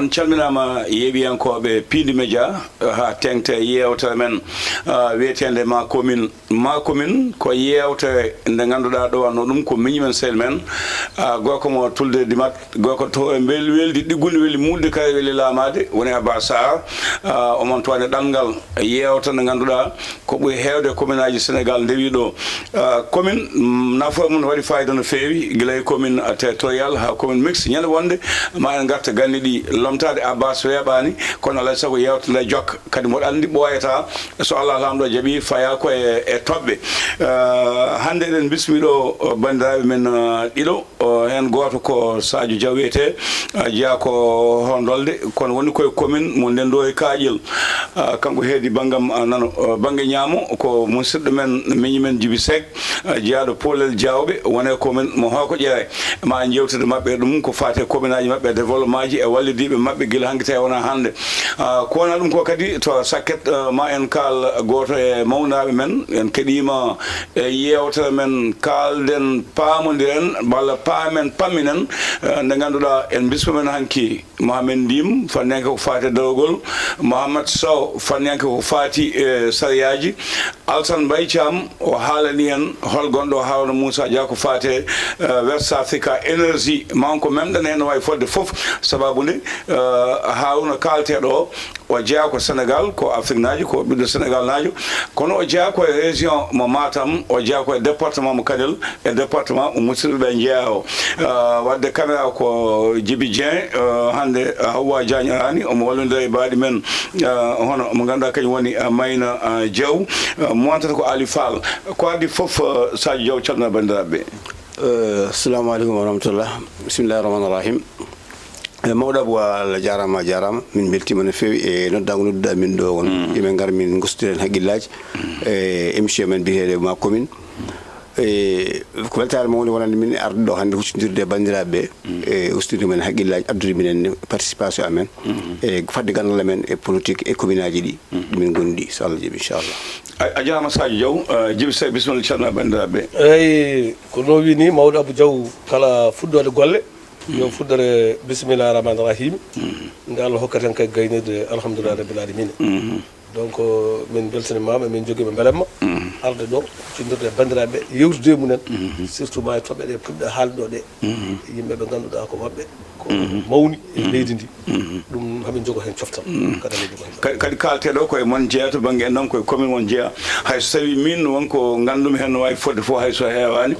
on calminama yeeɓiyankoɓe Pindi Média ha tengte yewtere men wiyetende ma commune ko yewtere nde ganduɗa ɗo no ɗum ko miñi men sehil men gorko mo tulde dimat gorko to weldi ɗiggude weeli mulde kare weeli lamade woni Abba Sarr omon towane ɗanngal yewtere nde ganduɗa ko ɓuri hewde commune aji Sénégal ndewi ɗo commune nafoore mum waɗi fayida no feewi guila e commune territorial ha commune mixte ñande wonde ma en garta ganni ɗi lomtade Abbas weeɓani kono alay saago yewtere nde jokka kadi moɗo andi ɓooyata so Allah lamɗo jaaɓi faya ko e toɓɓe hande eɗen bismiɗo bandiraɓe men ɗiɗo hen goto ko Sadio Diaw wiyete jeeya ko Hondolde kono woni koye commune mo Ndendo e Kaƴel kanko heedi banggam nano banggue ñaamo ko musidɗo men miñi men Djiby Seck jeeyaɗo Polel Diawɓe wone commune mo Hoko Ƴere ma en jewtude mabɓe ɗum ko fate commune aji mabɓe développement ji e wallidiɓe mabɓe guila hanki tawi wona hande ko wona ɗum ko kadi to sakket ma en kal goto e mawnaɓe men en keɗima e yewtere men kalden pamodiren walla paamen pamminen nde ganduɗa en bisma men hanki Mohamed Ndim fanniyanke ko fati dawgol Mouhammad Sow fanniyanke ko fati sariyaji Alsan Mbaye Thiam o haalani en hol gonɗo Harouna Moussa Dia ko fate West Africa énergie manko memɗen hen wawi fodde foof sababude Harouna kalteɗo o jeeya ko Sénégal ko Afrique naji ko ɓiɗɗo Sénégal najo kono o jeeya koye région mo Matam o jeeya koye département mo Kanel e département mo musidɓeɓe jeeya o wadde caméra ko Djiby Dieng hande Hawwa Diagne arani omo wallodira e mbaɗi men hono mo ganduɗa kañum woni Mayna Diaw montata ko Ali Fall ko addi foof Sadio Diaw calmina bandiraɓeɓe. Assalamu aleykum wa rahmatullah bisimillahi rahmani rahim mawɗo Abou Allah jarama min beltima no fewi e noddago nodduɗa min ɗo won emin gar min gostiren haqqillaji e émission men biyeteɗe ma commune ko weltare mawde wonande min arde ɗo hande huccodirde e bandiraɓeɓe e ustirde men haqqillaji addude minen participation amen e fadde gandal men e politique e commune aji ɗi ɗumin gondi so Allah jaaɓi inchallah. A jarama Sadio Diaw Djiby Seck bisimilla calmina bandiraɓeɓe. eyyi ko no wini mawɗo Abou Diaw kala fuɗɗode golle yo fuddere bisimillahi rahmani rahim nde Allah hokkata en kay gaynirde alhamdoulillahi rabbil alamin donc min beltanimama min joguiɓe beelamma arde ɗo cindirde bandiraɓe yewtude munen surtout ma e toɓɓe ɗe puɗɗe haalde ɗo ɗe yimɓeɓe ganduɗa ko mabɓe ko mawni e leydi ndi ɗum hamin jogo hen coftal kadi kalteɗo koye moon jeeya to banggue en noon koye commune moon jeeya hayso tawi min wonko gandumi hen no wawi fodde fof hayso hewani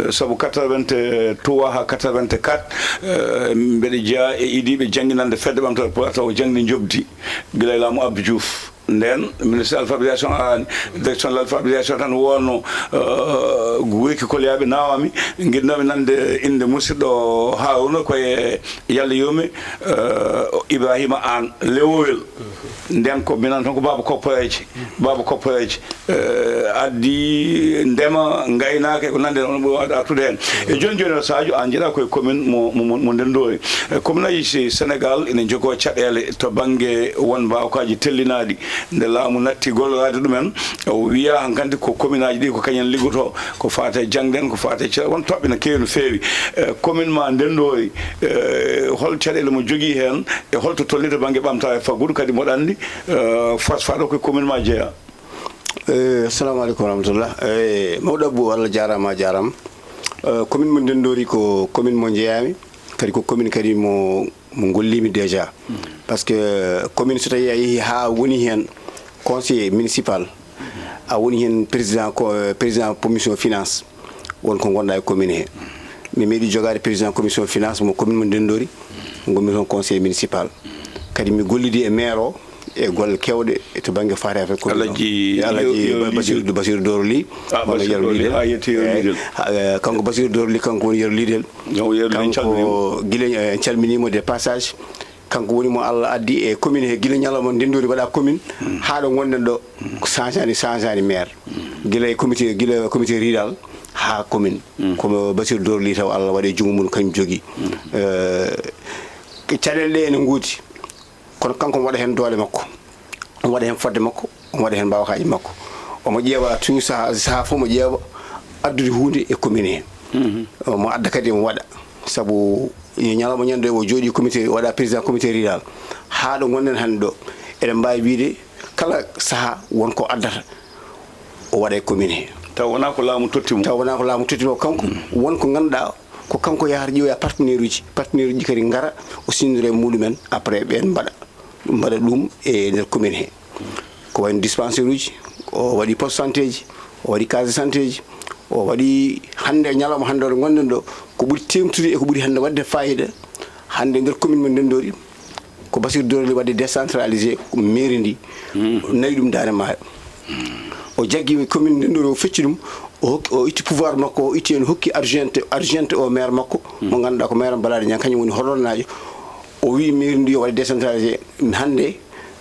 saabu 83 ha 84 mbeɗa jeeya e idiɓe jangguinande fedde ɓamtare pour taw jangde jobdi guila e laamu Abdou Diouf nden ministre alphabétisation arani direction de l'alphabétisation tan wonno wiki kolyaɓe nawami guiɗnomi nande inde musidɗo Harouna koye Yalla Yumi Ibrahima An Lewowel nden ko minan tan ko baba kopporeji addi ndema gaynaka ko nande on ɓe artude hen e joni o Sadio an jeeɗa koye commune mo Ndendori commune aji Sénégal ene jogo caɗele to banggue won mbawkaji tellinaɗi nde laamu natti gollorade ɗumen o wiya hankkandi ko commune aji ɗi ko kañen liggoto ko fate jangden ko fate caɗele won toɓɓe no kewi no fewi commune ma Ndendori hol caɗele mo jogui hen e holto tollita banggue ɓamtare faggudu kadi moɗo andi fasfaɗo koye commune ma jeeya. Assalamu aleykum warahmatullah mawɗo Abou Allah jarama commune mo Ndendori ko commune mo jeeyami kadi ko commune kadi mo gollimi déjà par ce que commune so tawi a yeehi ha woni hen conseiller municipal a woni hen président commission finance wonko gonɗa e commune he mi meeɗi jogade président commission finance mo commune mo Ndendori gomi toon conseiller municipal kadi mi gollidi e maire o e golle kewɗe to banggue fate affaire Alaji Basirou Doro Ly walla Yero Lidel kanko Basirou Doro Ly kanko woni Yero Lidel kanko guila en calminimo de passage kanko woni mo Allah addi e commune he guila ñalawma Ndendori waɗa commune haɗo gonɗen ɗo changeani maire guila e comité rural ha commune komo Basirou Doro Ly taw Allah waɗe jungo mum kañum jogui caɗele ɗe ene guudi kono kanko waɗa hen doole makko on waɗa hen fodde makko on waɗa hen mbawakaji makko omo ƴeewa tun saha fof mo ƴeewa addude hunde e commune he mo adda kadi mo waɗa saabu ñalawma ñande o jooɗi comité waɗa président comité rural haa ɗo gonɗen hannde ɗo eɗen mbawi wiide kala saaha wonko addata o waɗa e commune he taw wona ko laamu tottimo kanko wonko ganduɗa ko kanko yahata ƴeewoya partenaire uji kadi gara o sindore muɗumen après ɓen mbaɗa ɗum e nder commune he ko wayno dispensaire uji o waɗi poste santé ji o waɗi case de santé ji o waɗi hande ñalawma hande oɗo gonɗen ɗo ko ɓuuri temtude e ko ɓuuri hande wadde fayida hande nder commune men Ndendori ko Bassirou Doroli wadde décentralisé mairie ndi nayi ɗum Dande Maayo o jaggi commune Ndendori o fecci ɗum o itti pouvoir makko o itti en hokki argenté o maire makko mo ganduɗa ko maire Balade Niang kañum woni horɗonajo o wi mairie ndi o waɗi décentralisé hande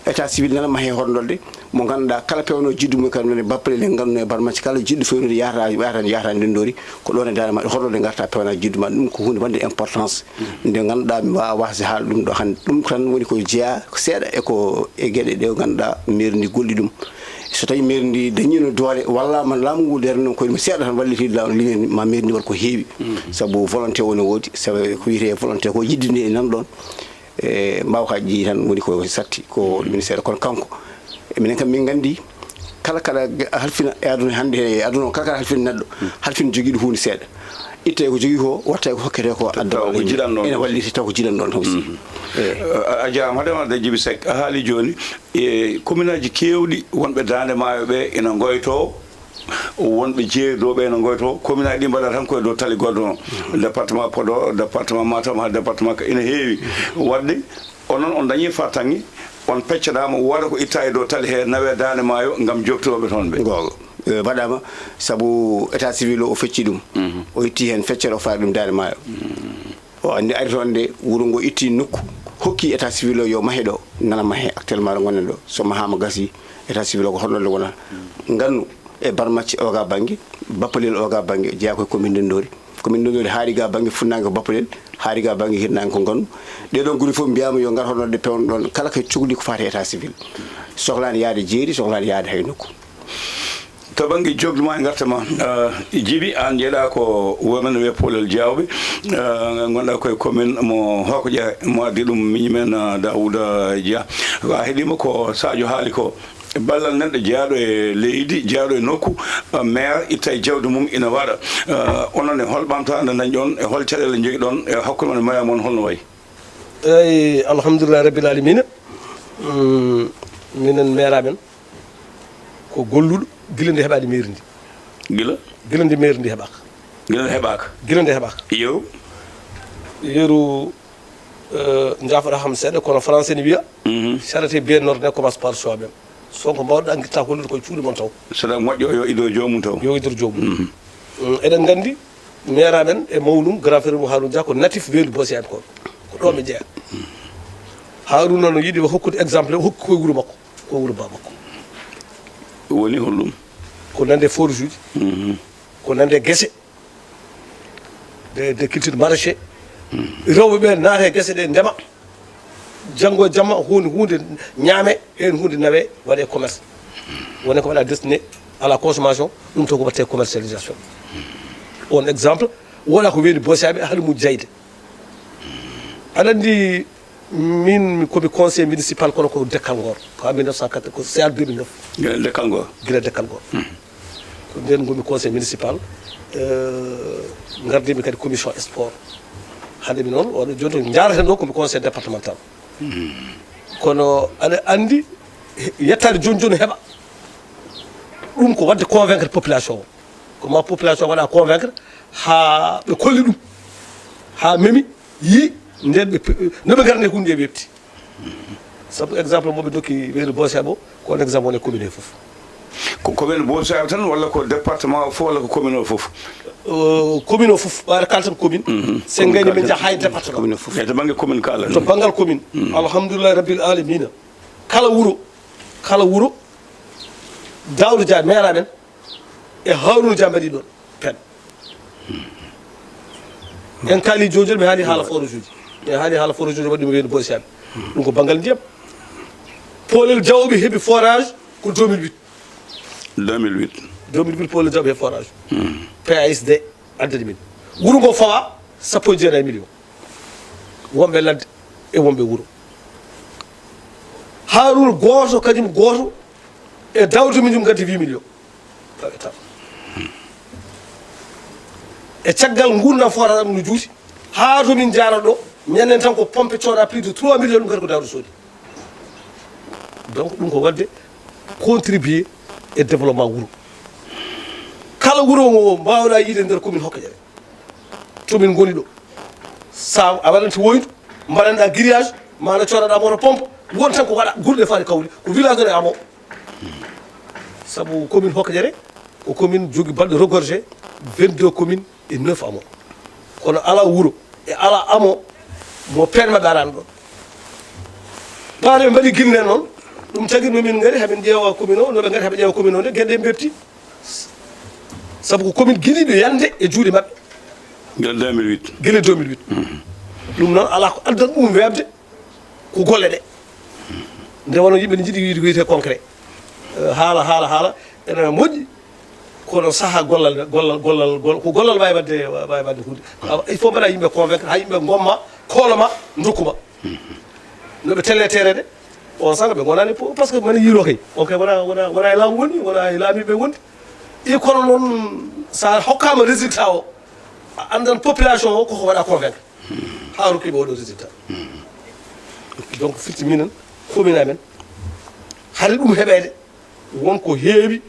état civil nana mahe horndolde mo ganduɗa kala pewno jiddu mum kam nene bappale le ganduno e barmacci kala jiddu fewnude yahata Ndendori ko ɗon e dare ma horɗode garta pewna jiddu ma ɗum ko hunde wande importance nde ganduɗa mi wawa wasde haala ɗum ɗo hande ɗum tan woni ko jeeya seeɗa e gueɗe ɗe ganduɗa mairie ndi golli ɗum so tawi mairie ndi dañino doole wallama laamu ngu nder noon koye seeɗa tan wallitiɗe lawol limen ma mairie ndi waɗa ko heewi saabu volonté woni woodi sabu ko wiyete volonté ko yiddinde e nan ɗon e mbawkaji tan woni ko satti ko ministére kono kanko minen kam min gandi kala halfina e aduna hande e aduna kala halfina neɗɗo halfina joguiɗo hunde seeɗa itte ko jogui ko watta ko hokkete ko adda ene walliti taw ko jiɗan ɗon aussi a jarama haɗema Djiby Seck a haali joni e commune aji kewɗi wonɓe Dande Maayo ɓe ina goyto wonɓe jeeɗoɓe ene goyto commune aji ɗi mbaɗa tan koye dow tali goɗɗo noon département Podor département Matam ha département ka ina heewi wadde onon on dañi fartangi on peccaɗama waɗa ko itta e dow tali he nawe Dande Maayo gam joftoɓe toon ɓe gogo waɗama saabu état civil o fecci ɗum o itti hen feccere o faari ɗum Dande Maayo o andi ari toon nde wuuro ngo itti nokku hokki état civil o yo mahe ɗo nana mahe actuellement ɗo gonnen ɗo so mahama gasi état civil o ko honɗonde wona gannu e barmacci oga banggue bappalel oga banggue jeeya koye commune Ndendori haari ga banggue funnague bappalel haari ga banggue hirnague ko gannu ɗeɗon guri fof mbiyama yo gar honɗonde pewno ɗon kala ko cuhli ko fati état civil sohlani yaade jeeri sohlani yaade hay nokku to banggue jogduma e gartama Djiby an jeeɗa ko women wiye Polel Diawɓe gonɗa koye commune mo Hokodia mo addi ɗum miñumen Daouda Dia a heeɗima ko Sadio haali ko ballal neɗɗo jeeyaɗo e leydi jeeyaɗo e nokku maire itta e jawdi mum ina waɗa onon e hol ɓamtade dañi ɗon e hol caɗele jogui ɗon e hakkude mon e maya moon holno wayi eyyi alhamdulillah rabbil alamina minen maire amen ko golluɗo guila nde heɓade mairie ndi guila nde mairie ndi heɓaka guila nde heɓaka yeru jaafoɗa ham seeɗa kono français ne wiya charité bien ordonnée commence par soi-même sonko mbawɗa guitta hollude koye cuuɗi mon taw saɗa moƴƴo yo ido jomum taw yo ido jomum eɗen gandi maire amen e mawlum grand frère mum Harouna Dia ko natif weedu Bossy en ko ɗo ɓe jeeya Harouna no yiiɗi hokkude exemple hokki koye wuuro makko ko wuuro ba makko woni hollum ko nande forage uji ko nande guesse de culture maraîcher rewɓe ɓe naata e guesse ɗe ndema janggo e jamma hunde ñaame hen hunde nawe waɗe commerce woni ko waɗa destiné à la consommation ɗum to ko watte commercialisation on exemple woɗa ko weedi Bossaɓe haɗa mu jayde aɗa andi min komi conseil municipal kono ko Dekkal Ngor ko en 1904 ko CA 2009 Dekkal Ngor guila Dekkal Ngor ko nden gomi conseil municipal gardimi kadi commission sport hande mi noon oɗo joni to jareten ɗo komi conseil départemental kono aɗa andi yettade joni joni heeɓa ɗum ko wadde convaincre population o koma population waɗa convaincre ha ɓe kolli ɗum ha memi yi nden noɓe garne hunde ɓe webti saabu exemple moɓe dokki weeru Bossaɓe o ko on exemple wone commune he foof ko commune Bossaɓe tan walla ko département o fof walla ko commune o foof commune o foof ɓaɗa kaltan commune sen gayni min jaa hay département commune o foof to banggue commune kala to banggal commune alhamdoulillahi rabbil alamina kala wuuro Daouda Dia maire amen e Harouna Dia mbaɗi ɗon pen en kaali joni joni mi haali haala forage uji mi haali haala forage uji waɗi mi weedu Bossaɓe ɗum ko banggal ndiyam Polel Diawɓe heeɓi forage ko 2008 Polel Diawɓe heeɓi forage PASD addani min wuuro ngo fawa 19 millions wonɓe ladde e wonɓe wuro haaruna gooto kadi gooto e dawde min jum gaddi 8 millions taw e taw e caggal gurdam fotata ɗum no juuti haa to min jaara ɗo ñannen tan ko pompe cooɗa plus de 3 millions ɗum kadi ko dawde soodi donc ɗum ko wadde contribuer e développement wuro kala wuro ngo mbawɗa yiide nder commune Hokkadiere tomin goni ɗo sa a waɗanti woydu mbaɗanɗa grillage mana coɗaɗa moto pompe won tan ko waɗa gurɗe faade kawri ko village ɗo e amo saabu commune Hokkadiere ko commune jogui balɗe regorgé 22 communes et 9 amo kono ala wuro e ala amo mo permaɓe arani ɗon ɓaade ɓe mbaɗi guilne noon ɗum tagui nomin gari hamin ƴeewa commune o noɓe gari haɓe ƴeewa commune o nde gueɗe berti saabu ko commune guiliɗo yande e juuɗe mabɓe guila 2008 guila 2008 ɗum noon ala ko addan ɗum webde ko golle ɗe nde wono yimɓe ne jiiɗi wiide ko wiyete concret haala ene moƴƴi kono saaha gollal ko gollal wawi wadde hunde il faut mbaɗa yimɓe convaincre ha yimɓe gomma kooloma dokkuma noɓe telle tere ɗe on sanga ɓe gonani par ce que mane yiiro kay on kay wona e laamu woni wona e laamiɓe wondi i kono noon sa hokkama résultat o andan population o koko waɗa convaincre ha rokkiɓe oɗo résultat donc firti minen commune amen haade ɗum heɓede wonko heewi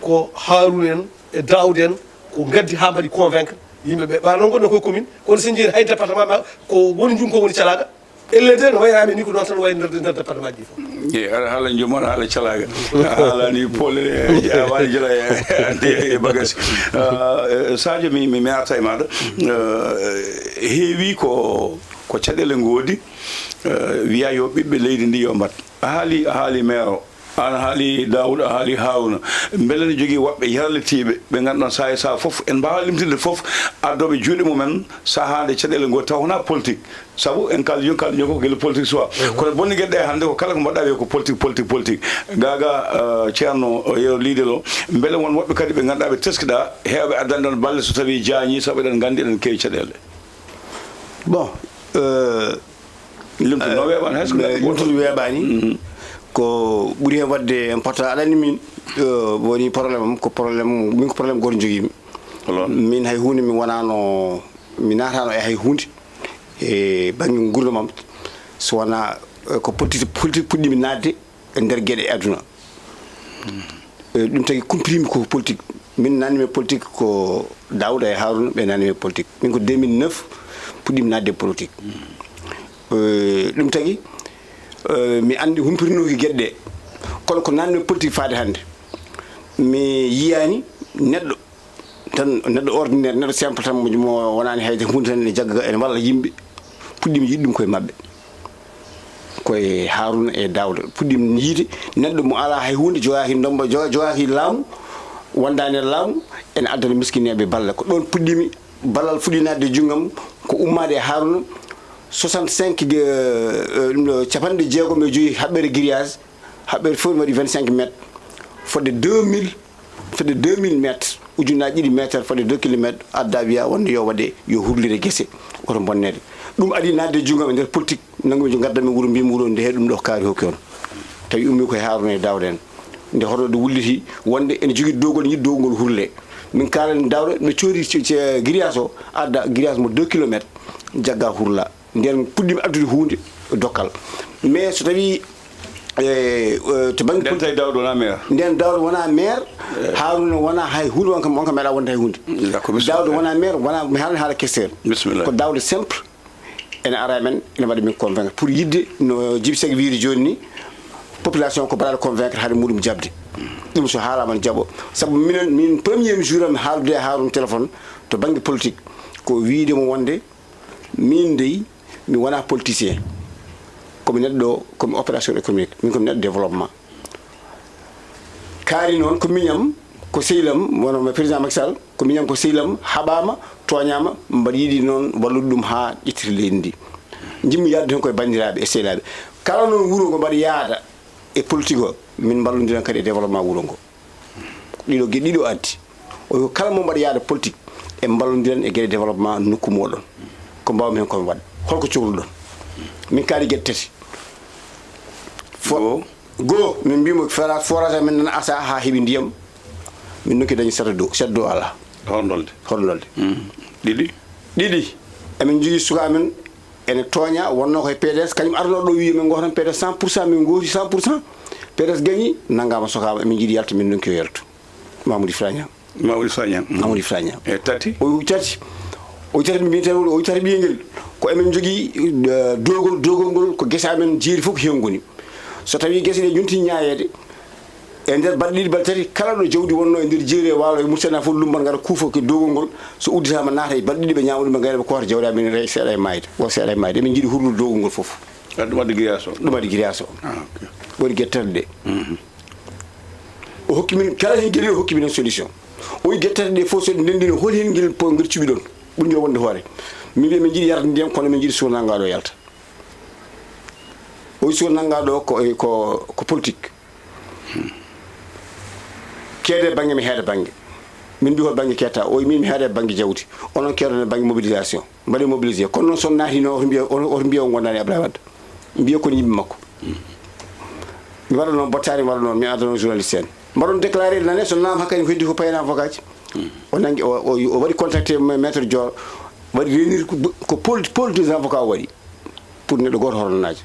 ko Harouna en e Daouda en ko gaddi ha mbaɗi convaincre yimɓeɓe ɓa noon gonno koye commune kono so jeeri hay département ma ko woni jum ko woni calaga elle de no wayrami ni ko noon tan wayi nder département ji fof haala jom on haala calaga haalani polle wani jela e bagasi Sadio mi arta e maɗa heewi ko caɗele goodi wiya yo ɓiɓɓe leydi ndi yo mbat a haali maire o an haali Daouda a haali Harouna beele ne jogui woɓɓe yarlitiɓe ɓe ganduɗon sa e sa foof en mbawa limtinde foof addoɓe juuɗe mumen sahade caɗele ngo taw wona politique saabu en kaldi joni ko gueɗe politique soit kono bonni gueɗe ɗe hannde ko kala ko mbaɗɗa wiye ko politique gaga ceerno yeero liidel o beele won woɓɓe kadi ɓe ganduɗa ɓe teskiɗa hewɓe addani ɗon balle so tawi jañi saabu eɗen gandi eɗen kewi caɗele bon limtuno weeɓani hay limtude weeɓani ko ɓuuri hen wadde important aɗa min woni probléme am ko probléme min ko probléme goto joguimi min hay hunde mi wonano mi natano e hay hunde e banggue gurdam so wona ko politique puɗɗimi nadde e nder gueɗe aduna ɗum tagui comprimi ko politique min nanimi politique ko Daouda e Harouna ɓe nanimi politique min ko 2009 puɗɗimi nadde politique ɗum tagui mi andi humpirnoki gueɗe ɗe kono ko nanmi politique faade hannde mi yiyani neɗɗo ordinaire neɗɗo simple tan mo wonani hayde hunde tan ene jagga ene walla yimɓe puɗɗimi yiide ɗum koye mabɓe koye Harouna e Daouda puɗɗimi yiide neɗɗo mo ala hay hunde jogaki ndomba jogaki laamu wondani e laamu ene addana miskineɓe balla ko ɗon puɗɗimi ballal fuɗɗinade e junggam ko ummade e Harouna 65 capanɗe jeegom e joyi haɓɓere grillage haɓɓere fof ne waɗi 25 métres fodde 2000 métres ujunnaji ɗiɗi métre fodde 2 kilométre adda wiya wonde yo waɗe yo hurlire guese woto bonnede ɗum adi nadde e junggam e nder politique nangumi gaddami wuuro mbimi wuuro nde he ɗum ɗo kaari hokki on tawi ummi koye Harouna e Daouda en nde hoto ɗo wulliti wonde ene jogui dowgol yiɗi dowgol hurle min kalani Daouda ɓe coori grillage o adda grillage mo 2 kilométre jagga hurla nden puɗɗimi addude hunde dokkal mais so tawi to banggue nden Daouda wona maire nden Daouda wona maire Harouna wona hay hunde on kam meeɗa wonde hay hunde Daouda wona maire wona mi haalani haala questeur ko Daouda simple ene ara men ene waɗa min convaincre pour yidde no Djiby Seck wiiri joni ni population ko mbaɗaɗo convaincre haade muɗum jabde ɗum so haalama ne jaaɓo saabu min premier jour am haaldude e Harouna téléphone to banggue politique ko wiidemo wonde min dey mi wona politicien komi neɗɗo komi opération économique min komi neɗɗo développement kaari noon ko miñam ko sehlam wono président Macky Sall ko miñam ko sehlam haɓama toñama mbaɗa yiiɗi noon wallude ɗum ha ƴettiri leydi ndi jimmi yadde hen koye bandiraɓe e sehlaɓe kala noon wuuro ngo mbaɗa yaada e politique o min ballodiran kadi e développement wuuro ngo ɗiɗo gueɗe ɗiɗo addi o kala mo mbaɗa yaada politique e ballodiran e gueɗe développement nokku moɗon ko mbawmi hen komi waɗa holko cohluɗon min kaali gueɗe tati goo min mbimo forage amen nana asa ha heeɓi ndiyam min nokki dañi seddo ala horndolde ɗiɗi emin jogui suka amen ene tooña wonno koye PDS kañum arno ɗo wi min gotan PDS 100% min gooti 100% PDS gagni nangama sokama emin jiiɗi yalta min donki o yaltu Mamoudou Fragnan e tati o tati mi mbiyete o tati ɓiyengel ko emin jogui dogol ngol ko guesa amen jeeri fof ko hen goni so tawi guese ɗe junti ñayede e nder balɗe ɗiɗi balɗe tati kala ɗo jawdi wonno e nder jeeri e walo e mursena fof lumbat gara kuufo ko dogol ngol so udditama naata e balɗe ɗiɗi ɓe ñama ɗum ɓe gayna ɓe koota jawdi amen rey seeɗa e mayde emin jiiɗi hurnude dogol ngol fof ɗum waɗi grillage o woni guetterde ɗe o hokki min kala hen gueɗe o hokki min solution o wi guetterde ɗe fof so ɗe ndendino hol hen guel ngel cuɓi ɗon ɓuuri wonde hoore min mbiya min jiiɗi yarde ndiyam kono min jiiɗi suwo nangaɗo yalta o wi suwo nangaɗo ko politique keede banggue mi heede banggue min mbi hol banggue ketta o wi min mi heede banggue jawdi onon keedone banggue mobilisation mbaɗe mobilisé kono noon son naatino oto mbiya o gondani Abdoulaye Wade mbiya koni yimɓe makko mi waɗa noon bottari mi waɗa noon mi adda noon journaliste en mbaɗon déclaré nane so nam hakkadi ko heddi ko payna avocat ji o nangi o waɗi contacté maître Dior waɗi réunir ko pôle des avocats o waɗi pour neɗɗo goto hornonaji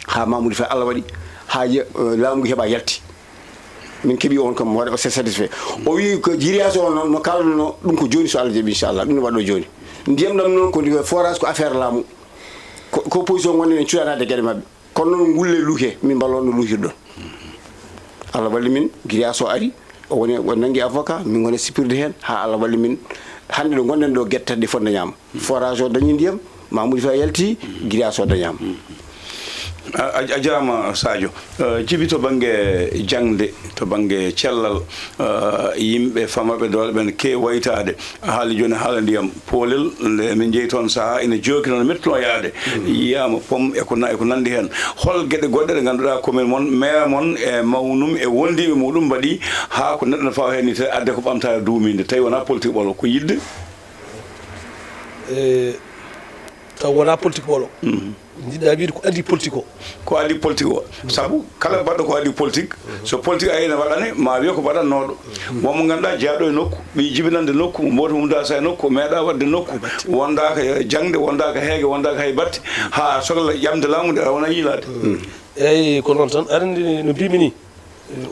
ha Mamoudou Fa Allah waɗi ha laamu ngu heeɓa yalti min keeɓi on kam waɗa o satisfait o wi ko jiriage o noon no kalduno ɗum ko joni so Allah jaaɓi inchallah ɗum ne waɗɗo joni ndiyam ɗam noon ko forage ko affaire laamu ko opposition gonne en cuuɗanade gueɗe mabɓe kono noon gulle luuke min mballon no luukirɗon Allah walli min grillage o ari o nangi avocat min gone sipirde hen ha Allah walli min hande ɗo gonɗen ɗo guettati ɗe fonde ñama forage o dañi ndiyam Mamoudou Fa yalti grillage o dañama a jarama Sadio jibi to banggue jangde to banggue cellal yimɓe famaɓe dole ɓen ke waytade haali joni haala ndiyam poolel nde min jeeyi toon saaha ina jooki noon mettono yaade yiyama pom eko nandi hen hol gueɗe goɗɗe ɗe ganduɗa commune moon maire moon e mawnum e wondiɓe muɗum mbaɗi ha ko neɗɗo no fawa hen ni tawi adde ko ɓamtare duuminde tawi wona politique ɓolo ko yidde taw wona politique ɓolo jiɗɗa wiide ko adi politique o ko adi politique o saabu kala mbaɗɗo ko adi politique so politique ari ne waɗane ma wiya ko waɗannoɗo wonmo ganduɗa jeeyaɗo e nokku ɓi jibinande nokku mboto mum dasa e nokku meeɗa wadde nokku wondaka jangde wondaka heege wondaka hay batte ha sohla ƴamde laamu nde wona yiilade eyyi ko noon tan arande no mbimi ni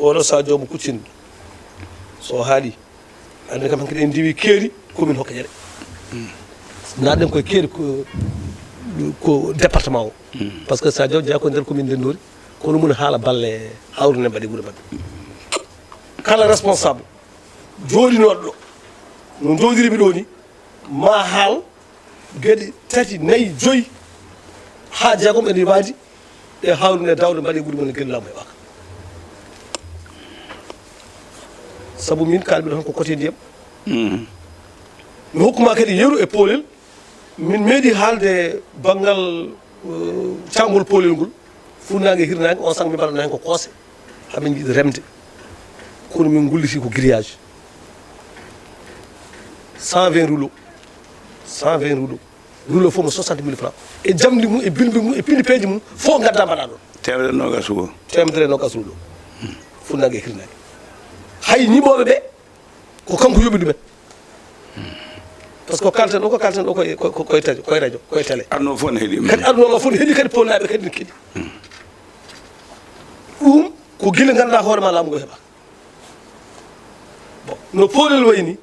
oɗo Sadio mo kuccinɗo so haali ande kam hankkadi en diwi keeri commune Hokkadiere naɗen koye keeri ko département o par ce que Sadio jeeya ko nder commune Ndenndori kono mum haala balle hawrune mbaɗi wuuro mabɓe kala responsable jooɗinoɗo ɗo no joodirimi ɗo ni ma haal gueɗe tati nayyi joyyi ha jeegom ene waadi e hawrune dawde mbaɗi wuuro mum guellamu e waka saabu min kalɓe ɗo tan ko côté ndiyam mi hokkuma kadi yeru e poolel min meeɗi haalde banggal cangol poolel ngol funnague e hirnague on sang min mbaɗano hen ko koose hamin jiiɗi remde kono min gulliti ko grillage 120 rouleau fof mo 60 000 francs e jamdi mum e bilbi mum e pindi peeji mum fof gadda mbaɗa ɗon temedere nogas rouleau funnague e hirnague hay ñiɓoɓe ɓe ko kanko yoɓi ɗumen par ce que kalten ɗo ko kalten ɗo koye radio koye télé arno fof ne heeɗi kadi arnoɗo fof ne heeɗi kadi polnaɓe kadi ne keeɗi ɗum ko guila ganduɗa hoorema laamu ngo heeɓa bon no poolel wayni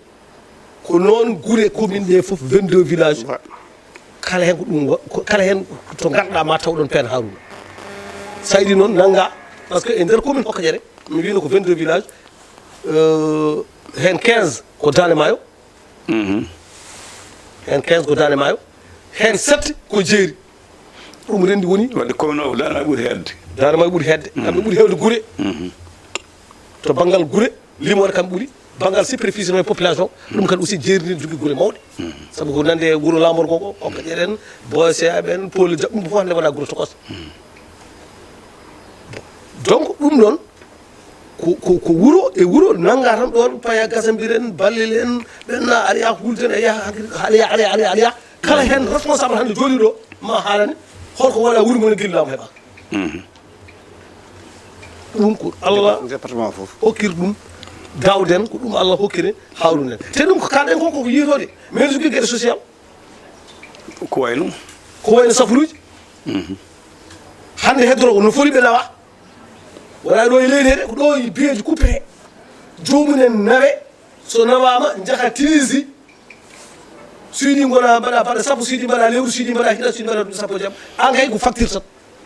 ko noon guure commune ɗe foof 22 village kala hen ko ɗum kala hen to ganduɗa ma taw ɗon peene Harouna sa yiɗi noon nangga par ce que e nder commune Hokkadiere mi wino ko 22 village hen 15 ko Dande Maayo hen 15 ko Dande Maayo hen 7 ko Jeeri ɗum rendi woni wadde commune o Dande Maayo ɓuuri hedde Dande Maayo ɓuuri hedde kamɓe ɓuuri hewde guure to banggal guure limore kamɓe ɓuuri banggal superficie no population ɗum kadi aussi Jeeri ndi jogui guure mawɗe saabu ko nande wuuro lamorgo ko Hokkadiere en Boya ɓen Pole Diab ɗum fof hande wona guure tokos donc ɗum ɗon ko wuro e wuro nanga tan ɗon paya gasambiren ballel en ɓenna aɗa yaha hulden e yaha aliya kala hen responsable hande joni ɗo ma haalane holko waɗa wuuri mon guillama heɓa ɗum ko Allah département fof hokkiri ɗum gawden ko ɗum Allah hokkiri hawrunen te ɗum ko kalɗen konko ko yitode mais jogui gueɗe social ko wayno safruji hande heddoro no foli ɓe nawa wona ɗo e leydi heɗe ko ɗo e biyeji coupé jomumen nawe so nawama jaaha tilisi suiɗi gona mbaɗa baɗa sappo suiɗi mbaɗa lewru suiɗi mbaɗa hiɗa suiɗi mbaɗa ɗum sappo jaam an kay ko facture tan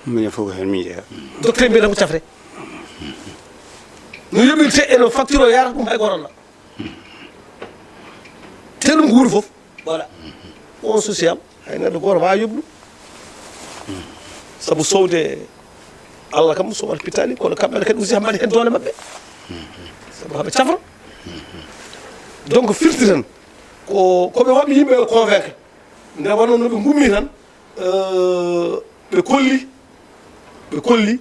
minen fof hen min jeeya docteur mbiyeɗa ko cafre no yoɓirte eno facture o yarata ɗum hay goronna te ɗum ko wuuri foof voilà on social hay neɗɗo goto wawa yoɓ ɗum saabu sowde Allah kam so waɗa pittali kono kamɓe kadi aussi mbaɗi hen doole mabɓe saabu haɓe cafra donc firti tan koɓe waɗi yimɓe ɓe convaincre nde wonno no ɓe gummi tan ɓe kolli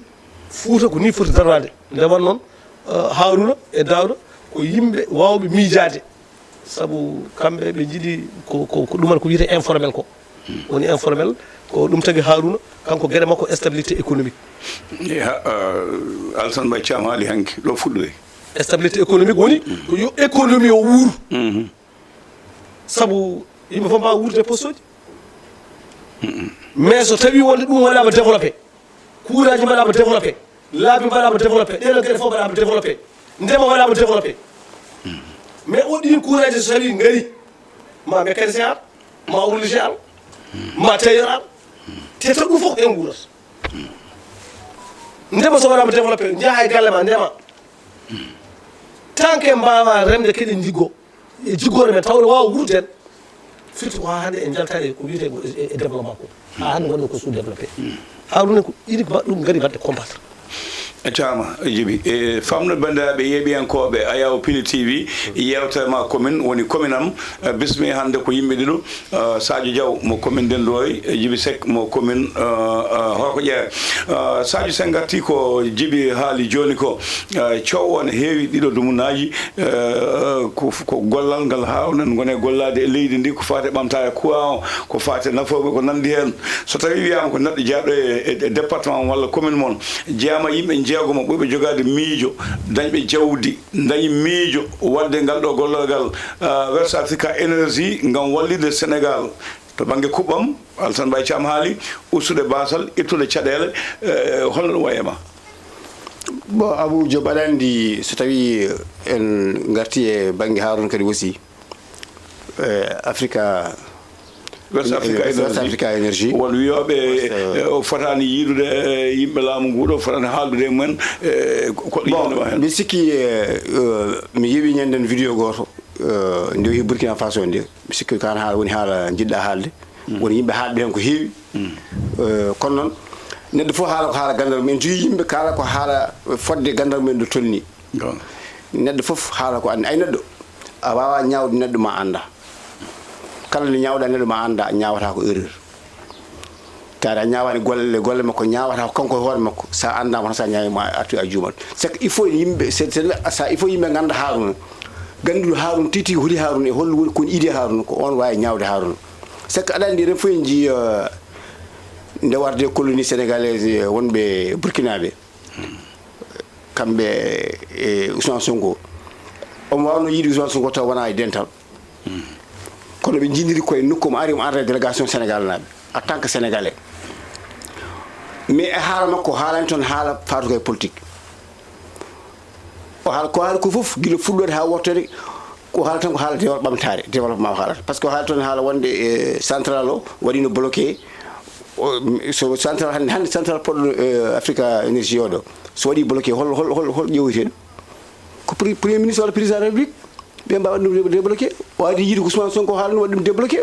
Fouta ko ni foti darade nde won noon Haruna e Daouda ko yimɓe wawɓe miijade saabu kamɓe ɓe jiiɗi ko ɗuman ko wiyete informel ko woni informel ko ɗum tagui Haruna kanko gueɗe makko stabilité économique Alassane Mbaye Thiam haali hanki ɗo fuɗɗoy stabilité économique woni ko yo économie o wuuro saabu yimɓe fof mbawa wuurde poste uji mais so tawi wonde ɗum waɗama développé kuuraji mbaɗama développé laabi mbaɗama développé ɗeɗo gueɗe fof mbaɗama développé ndema waɗama développé mais o ɗin kuuraji so tawi gaari ma mécanicien ar ma ouvrier ar ma tailleur ar te to ɗum fof en guurata ndema so waɗama développé jaaha e galle ma ndema tant que mbawa remde kadi e jiggore men tawno wawa wuurde hen firti ko ha hande en jaltani ko wiyete e développement ko ha hande gonɗo ko sous développé hawrunen ko iɗi ɗum gari wadde combattre tama Djiby e famno bandiraɓe yeeɓiyankoɓe Ayaw Pili TV yewtere ma commune woni commune am bismi hande ko yimɓe ɗiɗo Sadio Diaw mo commune Dendoy Djiby Seck mo commune Horko Ƴeere Sadio Seck garti ko Djiby haali joni ko coowo ne heewi ɗiɗo dumunaji ko gollal ngal hawnen gone gollade e leydi ndi ko fate ɓamtare courant o ko fate nafoɓe ko nandi hen so tawi wiyama ko neɗɗo jaaɗo e département walla commune moon jeeyama yimɓe jeegomo ɓuuɓe jogade miijo dañɓe jawdi dañi miijo wadde ngal ɗo gollal ngal West Africa Énergie ngam wallide Sénégal to banggue kuɓɓam Alassane Mbaye Thiam haali ustude basal ittude caɗele holno ɗum wayema bon Abou Diop aɗa andi so tawi en garti e banggue Haruna kadi aussi Africa West Africa Énergie won wiyoɓe o fotani yiidude yimɓe laamu nguɗo fotani haaldude mumen koɗo yinoma hen mi sikki mi yeeɓi ñanden vidéo goto nde o Burkina Faso nde mi sikki kan haala woni haala jiɗɗa haalde woni yimɓe haalɓe hen ko heewi kono noon neɗɗo fof haala ko haala gandal men jogui yimɓe kala ko haala fodde gandal men ɗo tolni neɗɗo fof haala ko andi ay neɗɗo a wawa ñawde neɗɗo ma anda kala nde ñawɗa neɗɗo ma anda ñawata ko erreur tawde a ñawani golle makko ñawata ko kanko hoore makko sa andama tan sa ñawima artu a juumat c'est que il faut yimɓe il faut yimɓe ganda Haruna ganduɗo Haruna titi hooli Haruna e holno woni koni idi Haruna ko on wawi ñawde Haruna c'est que aɗa andi ren fof en jii nde warde colonie sénégalaise wonɓe Burkinaɓe kamɓe e Ousmane Sonko omo wawno yiide Ousmane Sonko taw wona e dental kono ɓe jindiri koye nokku mo ari mo arde délégation Sénégal naɓe en tant que sénégalais mais e haala makko haalani toon haala faatu koye politique o haala ko haala ko fof guila fuɗɗode ha wottode ko haala tan ko haala ɓamtare développement o haalata par ce que o haala toon haala wonde e central o waɗino bloqué so central hande central poɗɗo Africa Énergie oɗo so waɗi bloqué hol ƴewoyten ko premier ministre walla président de la république ɓe mbawa ɗum débloqué o adi yiide ko Ousmane Sonko haala no waɗi ɗum débloqué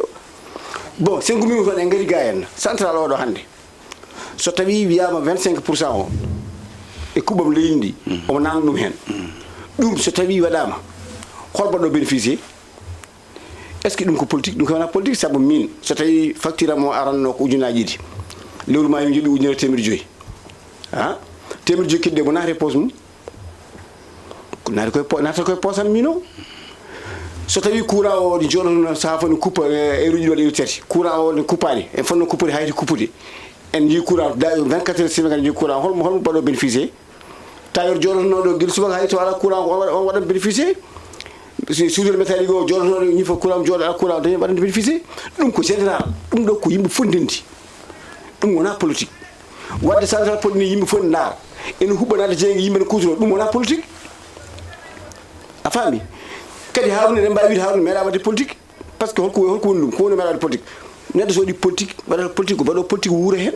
bon sen gumima toon en gari ga en central oɗo hande so tawi wiyama 25% o e kuɓam leydi ndi omo nanna ɗum hen ɗum so tawi waɗama holbaɗo bénéficié est ce que ɗum ko politique ɗum ko wona politique saabu min so tawi facture am o aranno ko ujunaji ɗiɗi lewru ma mi joɓi ujunere temedde joyyi ha temedde joyyi kedde mo naati e poche mum naata koye poosam min o so tawi courant o ɗi joɗono saha fof ne coupa e ruji waɗi tati courant o ne coupani en fonno coupude hayde coupude en jii courant 24 heures semaine jii courant holmo baɗo bénéficié tayor joɗotonoɗo guila subaka hay to ala courant on waɗat bénéficié soudure métallique o joɗotoɗo ñifo courant joɗo ala courant dañi waɗande bénéficié ɗum ko général ɗum ɗo ko yimɓe fof ndendi ɗum wona politique wadde central poli ni yimɓe fof ne ndaara ene huɓɓanade jeeyge yimɓe ne kutoro ɗum wona politique a faami kadi Harouna eɗen mbawi wiide Harouna meeɗa wadde politique par ce que holko woni ɗum ko woni meeɗa wadde politique neɗɗo so waɗi politique waɗata politique ko baɗo politique wuuro hen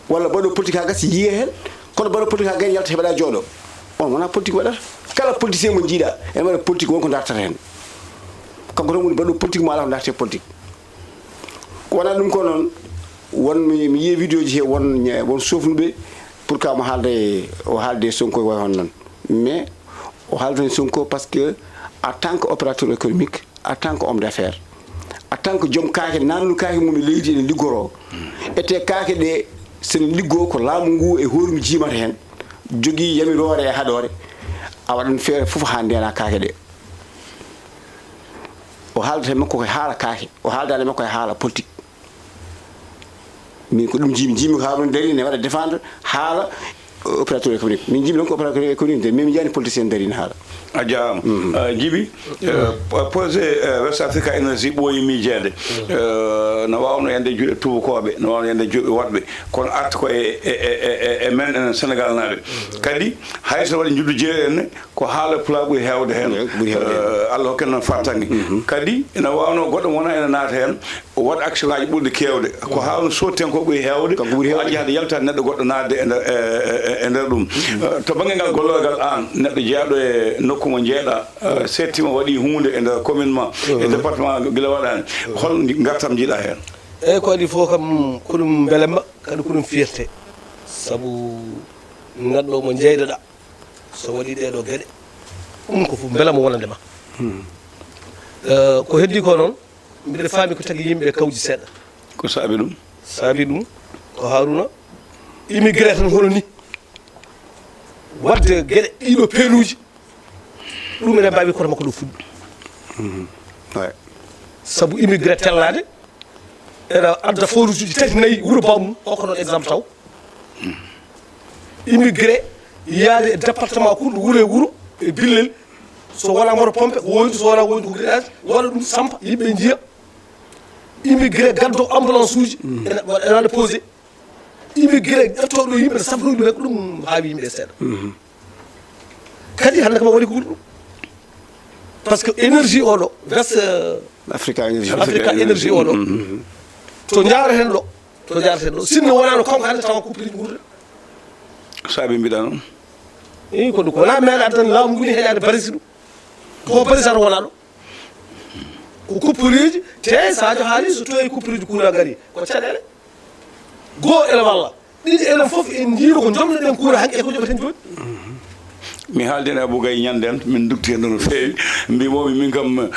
walla baɗo politique ha gasi yiye hen kono baɗo politique ha gayi yalta heɓaɗa jooɗo on wona politique waɗata kala politicien mo jiiɗa ene waɗa politique wonko dartata hen kanko tan woni baɗo politique mo ala ko darte politique wona ɗum ko noon won mi yiye vidéo ji he won sofnuɓe pour que mo haalde Sonko way hon noon mais o haaldani Sonko par ce que en tant que opérateur économique en tant que homme d'affaires en tant que joom kaake nannu kaake mum e leydi ene liggoro ete kaake ɗe sene liggo ko laamu ngu e hoore mi jimata hen jogui yamirore e haɗore a waɗan feere fof ha ndena kaake ɗe o haaldata makko koye haala kaake o haaldani makko e haala politique min ko ɗum jimi ko Harouna dari ne waɗa défendre haala opérateur économique min jimi donc opérateur économique mais mi jani politicien darina haala a jarama Djiby projet West Africa Energy ɓooyi miijede no wawno yande juuɗe tubakoɓe no wawno yande juuɗe woɗɓe kono arta ko e men enen Sénégal naɓe kadi hayso waɗi juddu jeeri enne ko haala pula ɓuuri hewde hen Allah hokken noon fattangue kadi ene wawno goɗɗo wona ene naata hen waɗa action ngaji ɓurde kewde ko hawno sotten ko ɓuuri hewde aji hade yaltade neɗɗo goɗɗo nadde e nder ɗum to banggue ngal gollogal an neɗɗo jeeyaɗo e nokku mo jeeɗa settima waɗi hunde e nder commune ma e département guila waɗani hol gartam jiiɗa hen eyyi ko waɗi fof kam ko ɗum belemma kadi ko ɗum fierté saabu neɗɗo mo jeyɗoɗa so waɗi ɗeɗo gueɗe ɗum ko fof beelama wonandema ko heddi ko noon mbiɗa faami ko tagui yimɓe kawji seeɗa ko saabi ɗum ko Harouna immigré tan hono ni wadde gueɗe ɗiɗo peeluji ɗum ene mbawi koto makko ɗo fuɗɗi saabu immigré tellade ene adda forage uji tati nayyi wuuro bawmum hokko noon exemple taw immigré yaade e département kurɗo wuuro e wuuro e billel so wona moto pompe ko woydu so wona woydu ko grillage waɗa ɗum sampa yimɓe jiiya immigré gaddo ambulance uji ene waɗa posé immigré ƴettoɗo yimɓe ne safroɗi ɗum ko ɗum haawi yimɓe seeɗa kadi hannde kama waɗi ko ɓuri ɗum par ce que énergie oɗo West Africa énergie oɗo to jareten ɗo sinno wonano kanko hannde tawa coupiriji ɓurde saabi mbiɗa noon i ko ɗum ko wona meeɗa tan laamu nguni heƴade barisi ɗum ko barisata wona ɗo ko coupiriji te Sadio haali so toyi coupiriji kuura gari ko caɗele goo ele walla ɗiɗi enen fof en jiiɗo ko jomnoɗen kuura hanki e ko joɓeten joni mi haaldeni Abou Gaye ñanden min dukti hen no feewi mbimomi min kam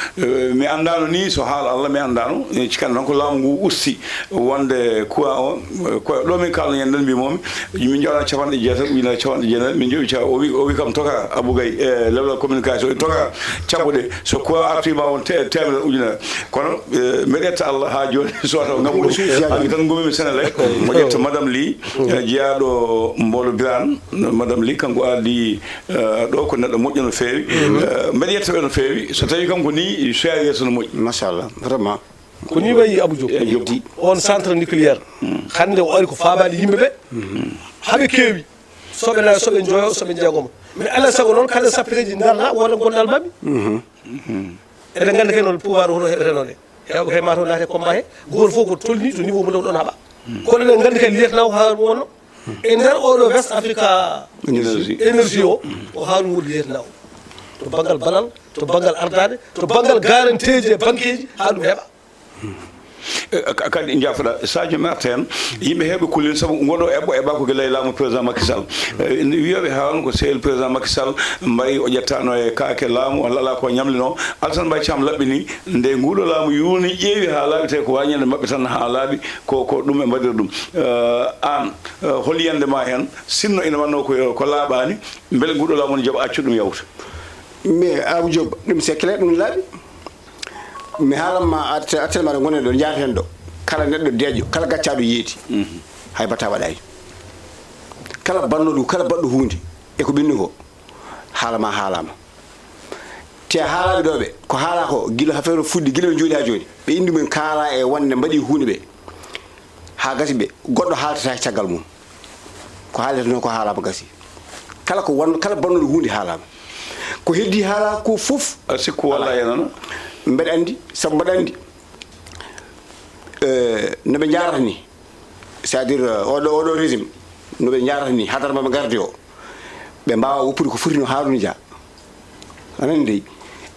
mi andano ni so haala Allah mi andano cikkanno noon ko laamu ngu usti wonde courant o ɗo min kalno ñanden mbimomi min jawɗa capanɗe jeetati ujunere capanɗe jeenayi min jooɓi o wi kam toka Abou Gaye level communication toka cabɓuɗe so courant artima won temedere ujunere kono mbiɗa ƴetta Allah ha joni sotaw ngabɓuɗo hanki tan gomimi Sénélec mo ƴetta madame Ly jeeyaɗo Mbolo Birane madame Ly kanko ardi ɗo ko neɗɗo moƴƴo no feewi mbeɗa yettaɓe no feewi so tawi kam ko ni soya yeeso no moƴƴi machallah vraiment ko ni wayi Abou Diop on centre nucléaire hande o ari ko faabade yimɓeɓe haaɓe keewi soɓe nayo soɓe joyo soɓe jeegoma mais alay saago noon kala sappireji darna wonde gonɗal mbaɓe eɗen gandi kay noon pouvoir hoto heɓeteno ɗe hewɓe kay mataw naate combat he goto fof ko tolni to niveau mo daw ɗon haaɓa kono eɗen gandi kay lieutenant ha wonno e nder oɗo West Africa énergie o Harouna woɗi lieutenant o to banggal balal to banggal ardade to banggal garanteji e banqueji ha ɗum heeɓa kadi jafoɗa Sadio merta hen yimɓe heeɓe kullel saabu goɗo eɓɓa ko guila e laamu président Macky Sall wiyoɓe hawno ko sehil président Macky Sall mbayi o ƴettano e kaake laamu walla ala ko ñamlino Alassane Mbaye Thiam laɓɓini nde nguɗo laamu yuni ƴeewi ha laaɓi tawi ko wañande mabɓe tan ha laaɓi ko ɗum e mbaɗir ɗum an hol yiyande ma hen sinno ina wanno ko laaɓani beele nguɗo laamu ne jooɓa accu ɗum yawta mais Abou Diop ɗum c'est clair ɗum laaɓi mi haalanma attelma ɗo gonen ɗo jaaten ɗo kala neɗɗo deeƴo kala gaccaɗo yeeti hay batta waɗani kala bannoɗo kala baɗɗo hunde eko ɓenni ko haalama te haalaɓe ɗo ɓe ko haala ko gila affaire fuɗɗi gila ɓe jooɗi ha joni ɓe indi mumen kaala e wonde mbaɗi hunde ɓe ha gasi ɓe goɗɗo haaltata caggal mum ko haalata noon ko haalama gasi kala ko won kala bannoɗo hunde haalama ko heddi haala ko fof sikku walla e noon mbeɗa andi saabu mbaɗa andi no ɓe jarata ni c'est à dire oɗo régime no ɓe jarata ni hadara maɓe garde o ɓe mbawa woppude ko foti no Harouna Dia anani dey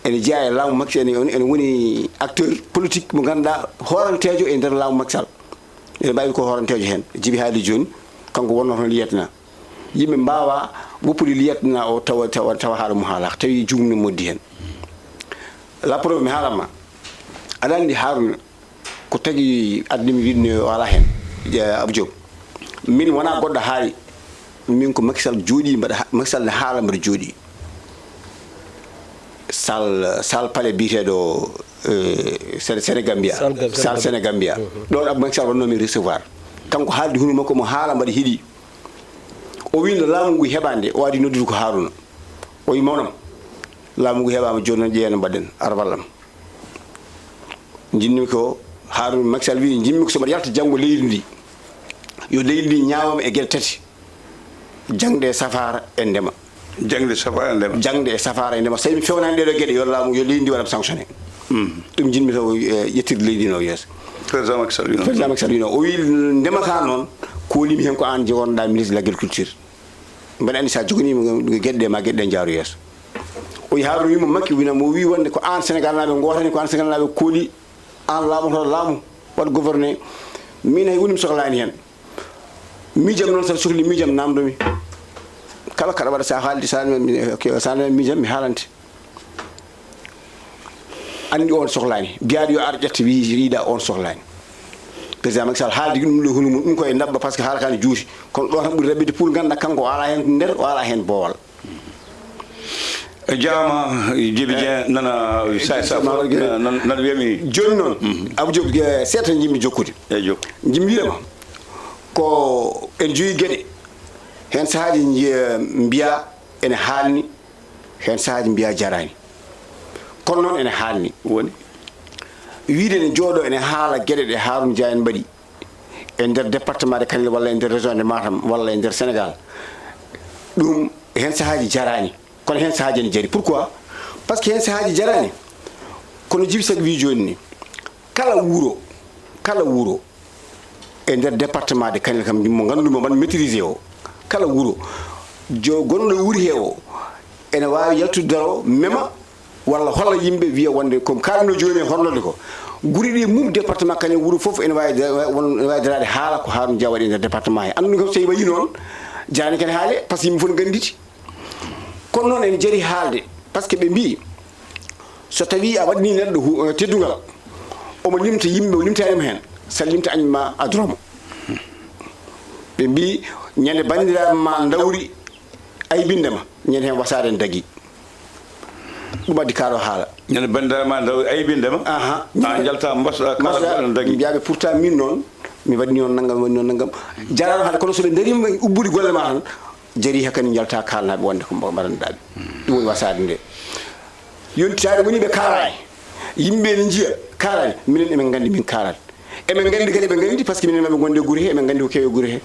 ene jeeya e laamu Macky ene woni acteur politique mo ganduɗa horantejo e nder laamu Macky Sall ene mbawi ko horantejo hen Djiby haali joni kanko wonno toon liyetna yimɓe mbawa woppude liyetna o tawa haala mum haalaka tawi jumni moddi hen la preuve mi haalanma aɗa andi Harouna ko tagui addimi widne o ala hen Abou Diop min wona goɗɗo haali min ko Macky Sall jooɗi Macky Sall ne haala mbaɗa jooɗi sal palais biteɗo Sénégambia sal Sénégambia ɗon Abou Macky Sall wannomi recevoir kanko haaldi hunde makko mo haala mbaɗa hiiɗi o wi no laamu ngu heɓande o adi noddude ko Harouna o wi mawnam laamu ngu heɓama joni noon ƴeewno mbaɗen ara wallam jinmi ko Harouna Macky Sall wi jimmi ko somaɗa yalta janggo leydi ndi yo leydi ndi ñaawama e gueɗe tati jangde e safara e ndema jangde safara e ndema jangde e safara e ndema so mi fewnani ɗeɗo gueɗe yo laamu yo leydi ndi waɗa sanctionné ɗum jinmi taw ƴettirde leydi no yeeso président Macky Sall wino o wi ndema ka noon kolimi hen ko an wonɗa ministre de l' agriculture mbeɗa andi sa jogonima gueɗe ɗe ma gueɗe ɗe jaaru yeeso o wi Harouna wimo Macky winamo o wi wonde ko an Sénégal naɓe gotani ko an Sénégal naɓe kooli an laamoto laamu waɗa gouverné min hay wonimi sohlani hen mijam noon saɗa sohli mijam namdomi kala kaɗa waɗa sa haalde sanami mijam mi haalante andi on sohlani biyaɗo yo ar ƴetta wiiɗa on sohlani président Macky Sall haalde ɗum ɗo hunde mum ɗum koye dabba par ce que haala kane juuti kono ɗo tan ɓuuri raɓɓide pour ganduɗa kanko o ala hen nder o ala hen boowal jaama Djiby Dieng nana nana wiyami joni noon Abou Diop seeɗa jimmi jokkude jimmi wiɗama ko en joyi gueɗe hen sahaji mbiya ene haalni hen sahaji mbiya jarani kono noon ene haalni woni wiide ne jooɗo ene haala gueɗe ɗe Harouna Dia en mbaɗi e nder département de Kanel walla e nder région de Matam walla e nder Sénégal ɗum hen sahaji jarani kono hen sahaji ene jari pourquoi par ce que hen sahaji jarani kono Djiby Seck wi joni ni kala wuuro e nder département de Kanel kam mo ganduɗumo mbaɗa maîtrisé o kala wuuro gonɗo e wuuri he o ene wawi yaltude daro mema walla holla yimɓe wiya wonde ko kalno joni e horlode ko guri ɗi mum département Kanel wuuro foof ene wawi darade haala ko Harouna Dia waɗi e nder département he andu kam so wayi noon jarani kene haale par ce que yimɓe fof ne ganditi kono noon ene jari haalde par ce que ɓe mbi so tawi a waɗini neɗɗo teddugal omo limta yimɓe o limtanima hen sa limta añma a dromo ɓe mbi ñande bandiraɓe ma dawri aybindema ñande hen wasade en dagui ɗum addi kaɗo haala ñande bandiraɓe ma dawri aybindema a jalta mbasɗa kaɗo dagui mbiyaɓe pourtant min noon mi waɗini on naggam waɗini on naggam jarano haade kono soɓe darima ubbude golle ma tan jari hakkadi jalta kalnaɓe wonde ko mbaɗanɗaɓe ɗum woni wasade nde yontitaɗe woni ɓe kaalani yimɓe ne jiiya kaalani minen emin gandi min kaalani emin gandi kadi ɓe gandi par ce que minen maɓe gonde guuri he emin gandi ko kewi guuri he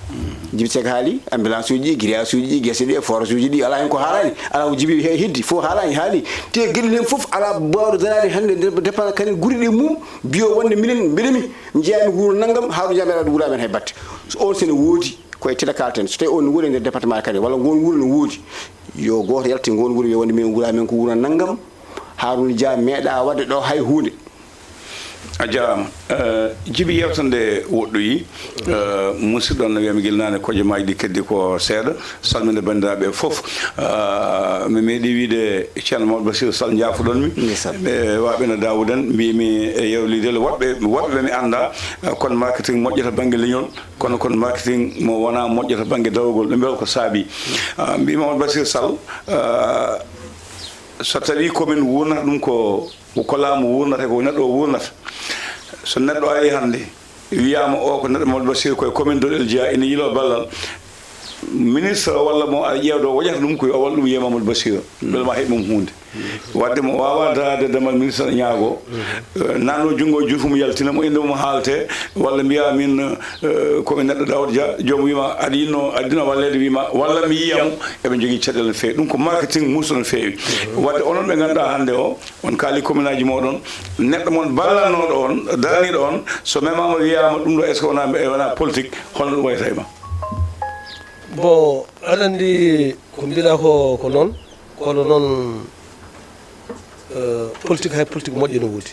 Djiby Seck haali ambulance uji grillage uji guesse ɗi forage uji ɗi ala hen ko haalani ala ko Djiby heddi fof haalani haali te gueɗel hen foof ala bawɗo darade hande départ Kanel guuri ɗi mum biyo wonde minen mbeɗemi jeeyami wuuro naggam Harouna Dia mbeɗa wuuramen hay batte so on sene woodi koye tila kalten so tawi on ne woodi e nder département Kanel walla ngon wuuro ne woodi yo goto yalti ngon wuuro wiya wonde min wuuramen ko wuuro naggam Harouna Dia meeɗa wadde ɗo hay hunde a jarama Djiby yewtande woɗɗoyi musidɗo no wiyami guilnane koje maji ɗi keddi ko seeɗa salminde bandiraɓe foof mi meeɗi wiide ceerno Mamadou Bassirou Sall jaafuɗonmi ɓe waɓeno Dawoud en mbimi e yewlidele woɗɓe mi anda kono marketing moƴƴata banggue leñol kono marketing mo wona moƴƴata banggue dawgol ɓe mbiyata ko saabi mbi Mamadou Bassirou Sall so tawi commune wurnata ɗum ko laamu wurnata ko neɗɗo o wurnata so neɗɗo ari hannde wiyama o ko neɗɗo Mamadou Bassirou koye commune Doɗel Jeya ina yilo ballal ministre o walla mo ara ƴeewde o woƴata ɗum koy o walla ɗum wiye Mamadou Bassirou beele ma heɓ mum hunde wadde mo wawa darade damal ministre ñaago nanno junngo juufumo yaltina mo inde mum haalte walla mbiya min komi neɗɗo Daouda Dia jomum wima aɗa yinno addino wallede wima walla mi yiyamo eɓe jogui caɗele no feewi ɗum ko marketing muuso no feewi wadde onon ɓe ganduɗa hannde o on kaali commune aji moɗon neɗɗo moon ballannoɗo on daraniɗo on so memama wiyama ɗum ɗo est ce que wona politique holno ɗum wayata e ma bon aɗa andi ko mbiɗa ko noon kono noon politique hay politique moƴƴo no woodi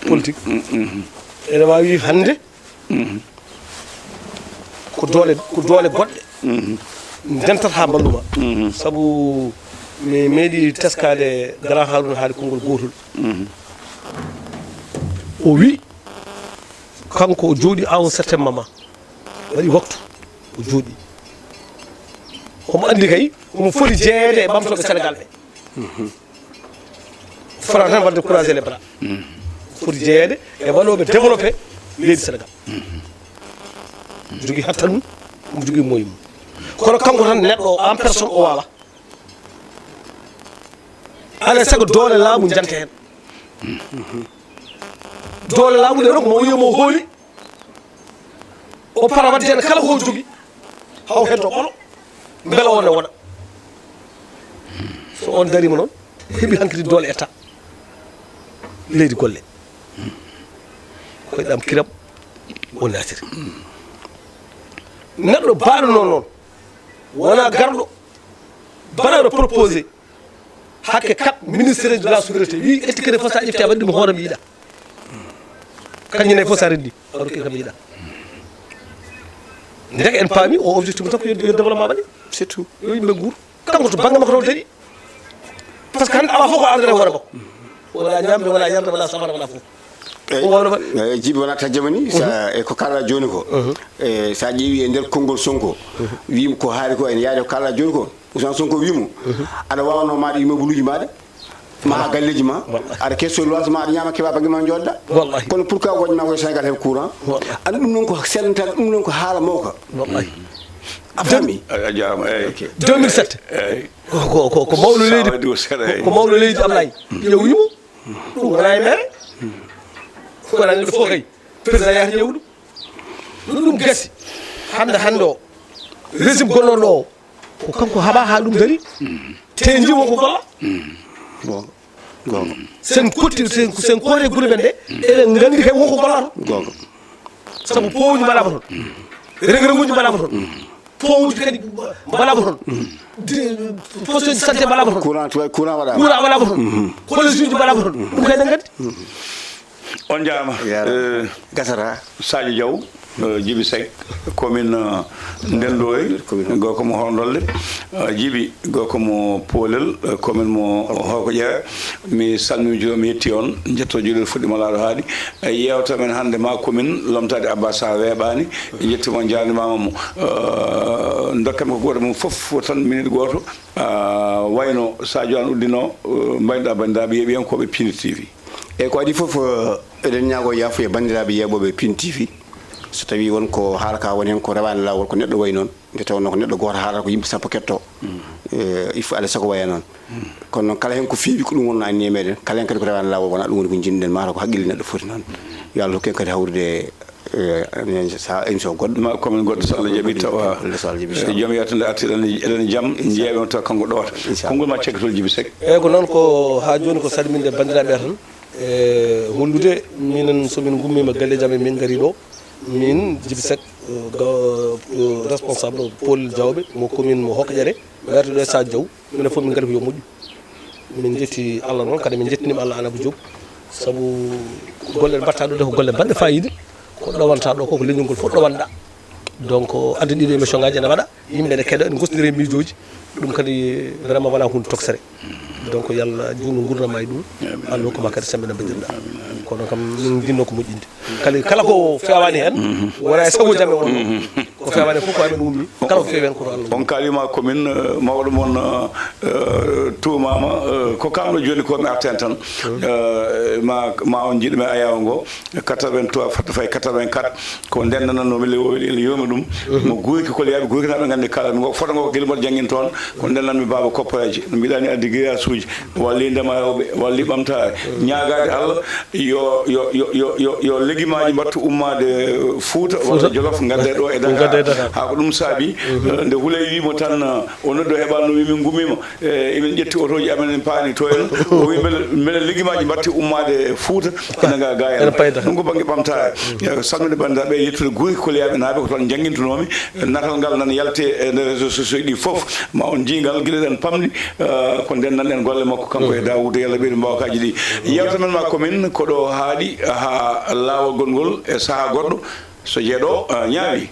politique ene wawi hannde ko doole goɗɗe ndentata ha mballuma sabu mi meeɗi teskade grand Harouna haali konngol gotol o wi kanko o jooɗi à un certain moment waɗi waktu o jooɗi omo andi kay omo foti jeeyede e ɓamtoɓe Sénégal ɓe fota tan wadde couragé les bras foti jeeyede e waɗoɓe développé leydi Sénégal jogui hatta ɗum omo jogui moyi mum kono kanko tan neɗɗo en personne o wawa alay saago doole laamu jante hen doole laamu ɗe ɗon mo wiyamo hooli o para wadde hen kala ko jogui haw heddo ɓolo beela on e wona so on darima noon heeɓi hankkadi doole état leydi golle koyeɗam kiram o natiri neɗɗo baaɗo noon wona garɗo mbaɗaɗo proposé hakke 4 ministére de la souveraineté wi ettikere fof sa ƴefti a waɗi ɗum hoore mi yiiɗa kañum nayi fof sa reddi aɗo kam yiiɗa ndeke en paami o objectif mum tan ko yo développement waɗi c'est tout yo yimɓe guur kanko to banggue makko taw dañi par ce que hannde awa fof ko andare hoore makko wona ñamde wona yarde wona safara wona fof eyyi jiiɓi wona tajjamani sa e ko kalɗa joni ko e sa ƴeewi e nder konngol Sonko wimo ko haali ko ene yaade ko kalɗa joni ko Ousmane Sonko wimo aɗa wawno maɗa immeuble uji maɗa ma galleji ma aɗa kesso loise ma aɗa ñama keɓa banggue ma jodda kono pourquoi woñma koye Sénégal heɓe courant anda ɗum noon ko sellentade ɗum noon ko haala mawka a fami a jarama eyyi 2007 ko mawɗo leydi ko mawɗo leydi Ablaye ƴewimo ɗum wona e mere wona neɗɗo fof kay président yahata ƴeew ɗum ɗum gasi hande o régime gonnoɗo o ko kanko haɓa ha ɗum dari te jiwo ko golla gonga sen kotti sen koore gure men ɗe eɗen gandi kay wonko gollata gonga saabu powuji mbaɗama toon regreguji mbaɗama toon powuji kadi mbaɗama toon poste de santé mbaɗama toon courant waɗama toon collège uji mbaɗama toon ɗum kay eɗen gandi on jaama gasata Sadio Diaw Djiby Seck commune Ndendoy goko mo Hondolle Djiby goko mo Polel commune mo Hoko Ƴeewa mi salmimi juuɗo mi yetti on jetto juuɗe fuɗɗima laaɗo haaɗi yewta men hannde ma commune lomtade Abbas Sall weeɓani jettimo jardimama mo dokkami ko goto mum foof tan minute goto wayno Sadio an uddino mbaynoɗa bandiraɓe yeeɓi hen koɓe Pini TV eyyi ko adi foof eɗen ñaago yaafo e bandiraɓe yeeɓoɓe Pini TV so tawi wonko haala ka woni hen ko rewani lawol ko neɗɗo wayi noon nde tawno ko neɗɗo goto haalata ko yimɓe sappo ketto il faut alay saago waya noon kono noon kala hen ko feewi ko ɗum wonno anni e meɗen kala hen kadi ko rewani lawol wona ɗum woni ko jinɗen mata ko haqqille neɗɗo foti noon yo Allah hokken kadi hawrude émission goɗɗo ma commune goɗɗo so Allah jaaɓi tawa joom yetande arti eɗen jaam jeeɓe on tawa kanko ɗowata konngol ma cekkatol Djiby Seck eyyi ko noon ko ha joni ko salminde bandiraɓe tan e hollude minen somin gummima galleji amen min gari ɗo min Djiby Seck responsable pôle Diawɓe mo commune mo Hokka Ƴere werto ɗo e Sadio Diaw minen fof min gari ko yo moƴƴu min jetti Allah noon kadi min jettinima Allah Anabou Diop saabu golle ɗe mbatta ɗo de ko golle mbaɗɗe fayida ko ɗowanta ɗo koko leñol ngol fof ɗowanɗa donc adde ɗiɗo émission ngaji ene waɗa yimɓe ne keeɗa ene gostodiri e miijoji ɗum kadi vraiment wona hunde toksere donc yalla juutno gurdama e ɗum Allah hokkuma kadi sembe no mbeɗirɗa kono kam min jinno ko moƴƴinde kala ko fewani hen wona e sago jaam e wonno ko fewani fof ko amen ummi kala ko fewen ko Allah on kalima commune mawɗo mon tumama ko kamɗo joni ko mi arten tan ma on jiiɗo mi ayaw ngo 83 fatta fay 84 ko ndennananomi le yomi ɗum mo guyki ko liyaɓe guykinaɓe gandi kala mi foto ngo guila mbaɗa jangguin toon ko ndennanmi baba koppaji no mbiɗani addi guiras uji walli ndemayawɓe walli ɓamtare ñagade Allah yo leguimaji mbattu ummade Fouta walla Jolof gadde ɗo e Dakar ha ko ɗum saabi nde Houleye wimo tan o noddo heɓano wimin gummima emin ƴetti otoji amen en paani to en o wi beele leguimaji mbatti ummade Fouta ene ga en ɗum ko banggue ɓamtare salminde bandiraɓe yettude guyki koliyaɓe naaɓe ko toon jangguintonomi natal ngal nan yalte e nder réseaux sociaux ɗi foof ma on jingal guiɗeɗen pamɗi ko ndennanɗen golle makko kanko e Dawoudou Yalla ɓeydi mbawakaji ɗi yewta men ma commune koɗo haaɗi ha laawol gongol e saaha goɗɗo so jeeɗo ñaawi